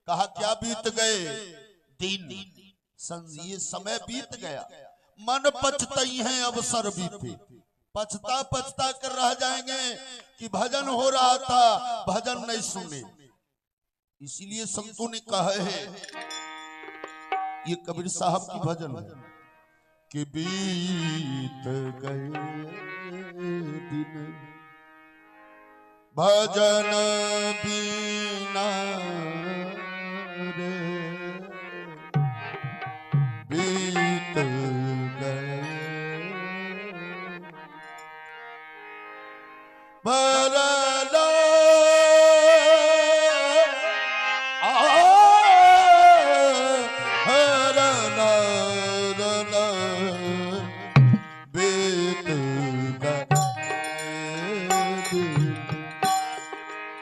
कहा क्या बीत गए दिन, ये समय बीत गया, मन पछताई है अवसर बीते। पछता पछता कर रह जाएंगे कि भजन हो रहा था, भजन नहीं सुने। इसीलिए संतों ने कहा है, ये कबीर साहब की भजन है कि बीत गए दिन भजन बिना रे, बीत गए भरना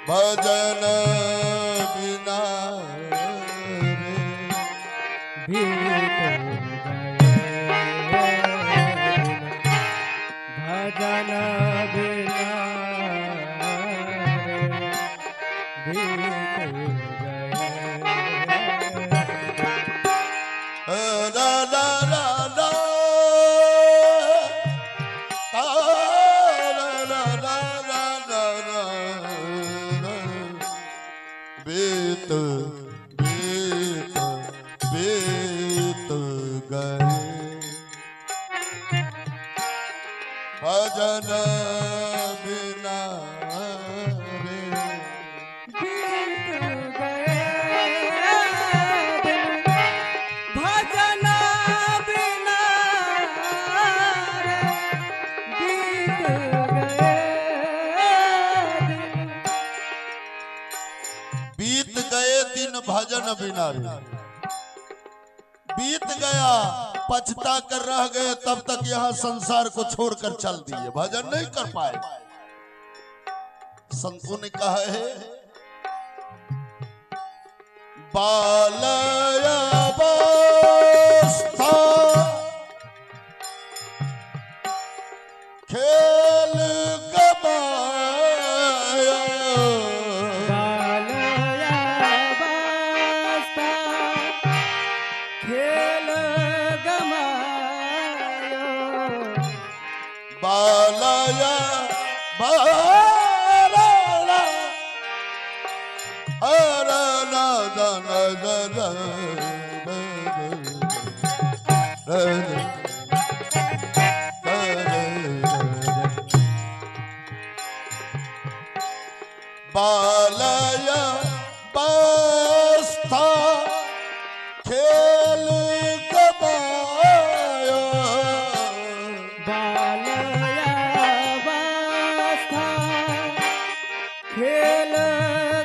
भजन बिना रे, बीत भजन बिना रा रा रा रा बीत बीत बीत गए भजन बिना रे, बीत गए भजन बिना बीत गए। बीत गए दिन भजन बिना रे, बीत गया पछता कर रह गए, तब तक यहाँ संसार को छोड़कर चल दिए, भजन नहीं कर पाए। संतों ने कहा है बालया अवस्था खेल गमाया, खेल गमायो बालया बाला अरना दन दन बालया बस्ता खेल गमाया, बालयावस्था खेल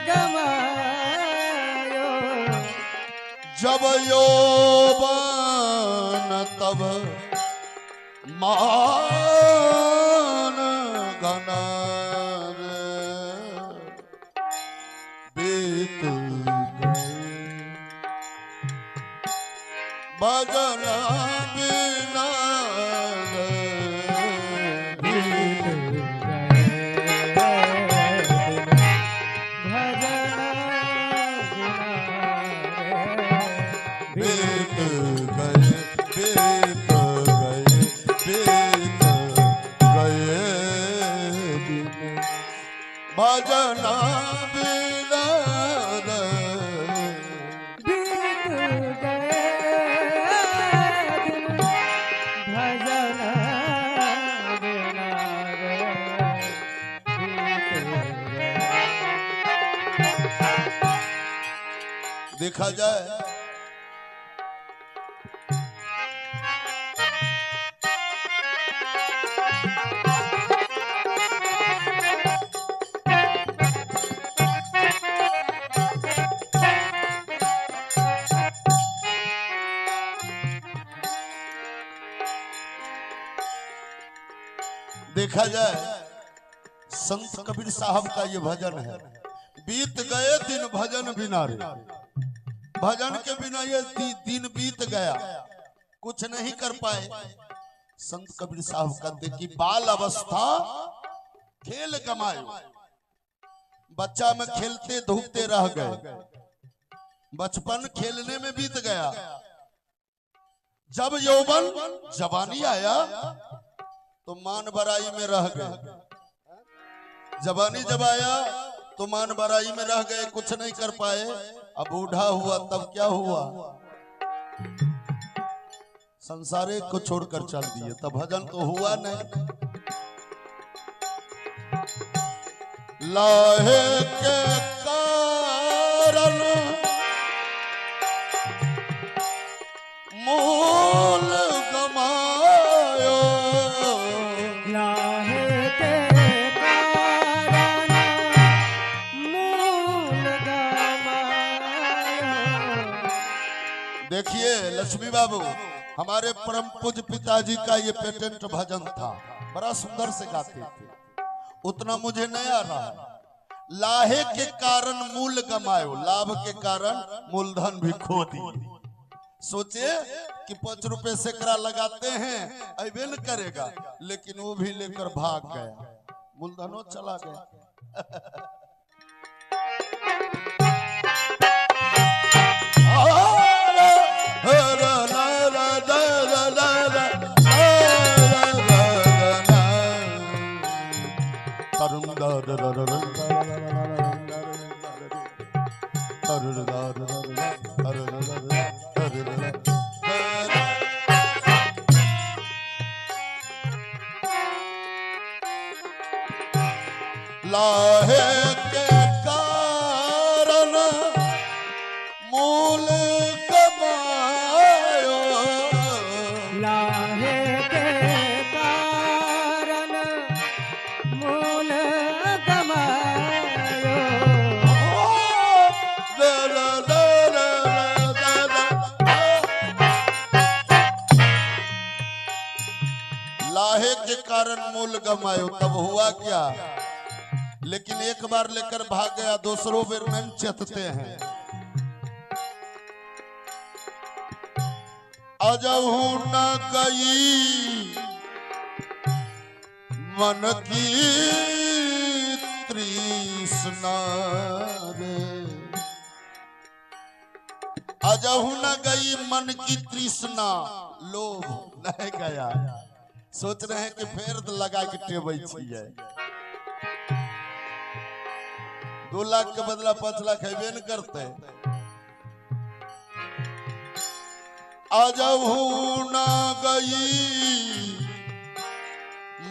गमायो जब यौवन तब मान घन रे, बीत गए भजन बिना रे, बीत गए भजन बिना रे, बीत गए दिन भजन बिना रे, बीत गए। देखा जाए देखा जाए संत कबीर साहब का ये भजन है, बीत गए दिन भजन बिना रे, भजन के बिना ये दिन बीत गया, कुछ नहीं कर पाए। संत कबीर साहब कहते कि बाल अवस्था खेल गमाए, बच्चा में खेलते धूपते रह गए, बचपन खेलने में बीत गया। जब यौवन जवानी आया तो मान बराई में रह गए। जवानी जब आया तो मान बराई में रह गए, कुछ नहीं कर पाए। अब बूढ़ा हुआ तब क्या हुआ, संसारे को छोड़कर चल दिए, तब भजन तो हुआ नहीं। लाहे के कारण मूल गमायो, लाहे के कारण मूल गमायो। देखिए लक्ष्मी बाबू, हमारे परम पूज्य पिताजी का ये पेटेंट भजन था, बड़ा सुंदर से गाते थे, उतना मुझे नहीं आ रहा। लाहे के कारण मूल गमायो, लाभ के कारण मूलधन भी खो दिए। सोचे कि 5 रुपए सैकड़ा लगाते हैं, अबे न करेगा, लेकिन वो भी लेकर भाग गया, मूलधनों चला गया। लाहे के कारण मूल गमायो, लाहे के कारण मूल गमायो। लाहे के कारण मूल गमायो, तब हुआ क्या, लेकिन एक बार लेकर भाग गया, दूसरों बेर नहीं चेतते हैं। अजहू न गई मन की तृष्णा रे, अजहू न गई मन की तृष्णा, लोभ नहीं गया। सोच रहे हैं कि फेर लगा के टेबै छियै, 2 लाख के बदला 5 लाख हेबे न करते। अजहू न गई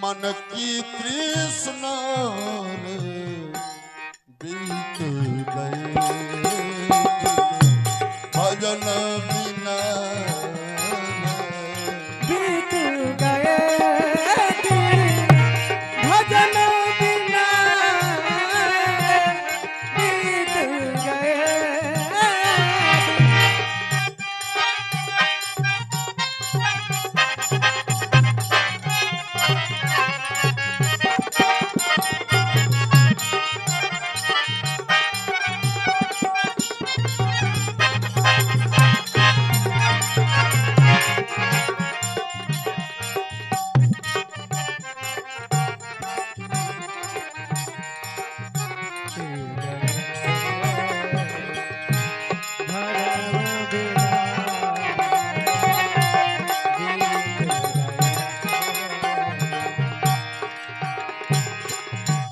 मन की तृष्णा रे, बीत गए भजन बिना, बीत गए भजन बिना, बीत गए।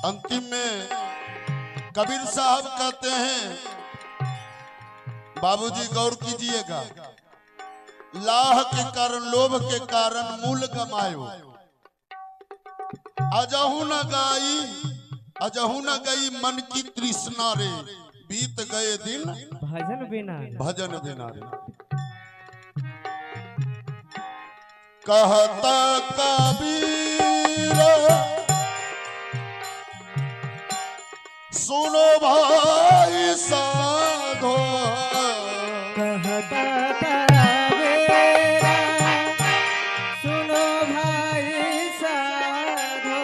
अंतिम में कबीर साहब कहते हैं, बाबूजी गौर कीजिएगा, लाह के कारण लोभ के कारण मूल गमायो, अजहू न गाई, अजहू न गई मन की तृष्णा रे, बीत गए दिन भजन बिना, भजन बिना रे। कहता कबीर सुनो भाई साधो, कहता कबीरा सुनो भाई साधो।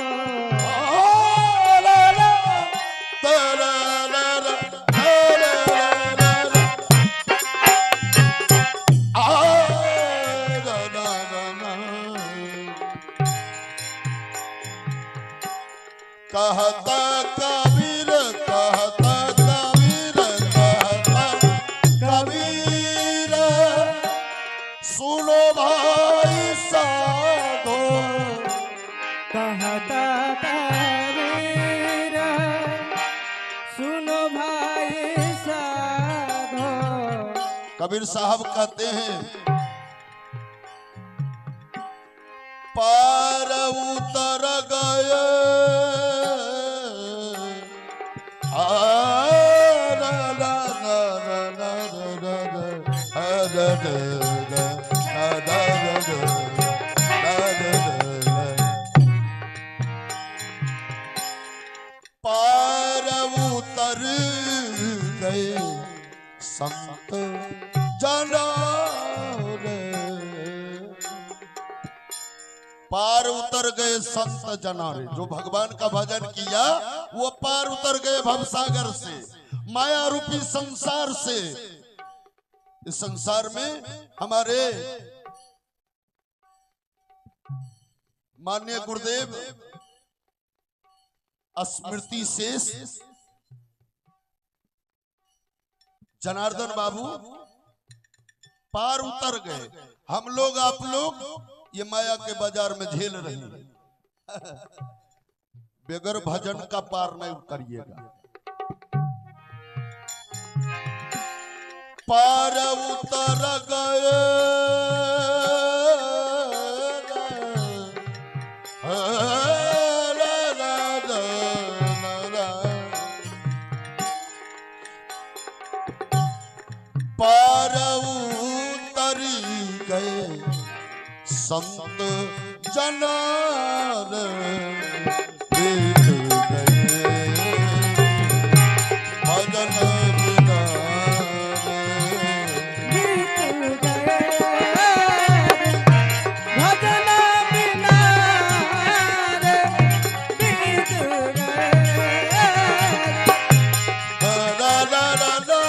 कहता कबीर, कहता कबीर, कहता कबीर साहब कहते हैं पार उतर गए पार उतर गए संत जना रे, पार उतर गए संत जना रे। जो भगवान का भजन किया वो पार उतर गए भवसागर से, माया रूपी संसार से। इस संसार में हमारे माननीय गुरुदेव स्मृति शेष जनार्दन बाबू पार उतर गए। हम लोग आप लोग ये माया के बाजार में झेल रहे हैं। बगैर भजन का पार नहीं उतरिएगा। पार उतर गए पार उतर गए संत जना रे, बीत गए भजन बिना बीत गए भजन बिना रे, बीत गए। रा रा रा रा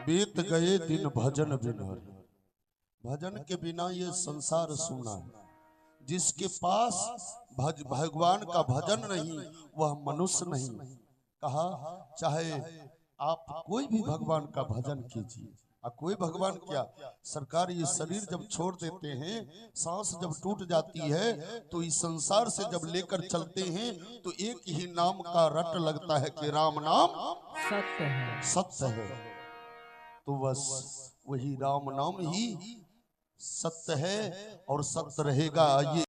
बीत गए दिन भजन बिना। भजन के बिना ये संसार सूना है। जिसके पास भगवान का भजन नहीं वह मनुष्य नहीं। कहा चाहे आप कोई भी भगवान का भजन कीजिए, कोई भगवान क्या, सरकार ये शरीर जब छोड़ देते हैं, सांस जब टूट जाती है तो इस संसार से जब लेकर चलते हैं तो एक ही नाम का रट लगता है कि राम नाम सत्य है, सत्य है। तो बस वही राम नाम ही सत्य है और सत्य रहेगा। ये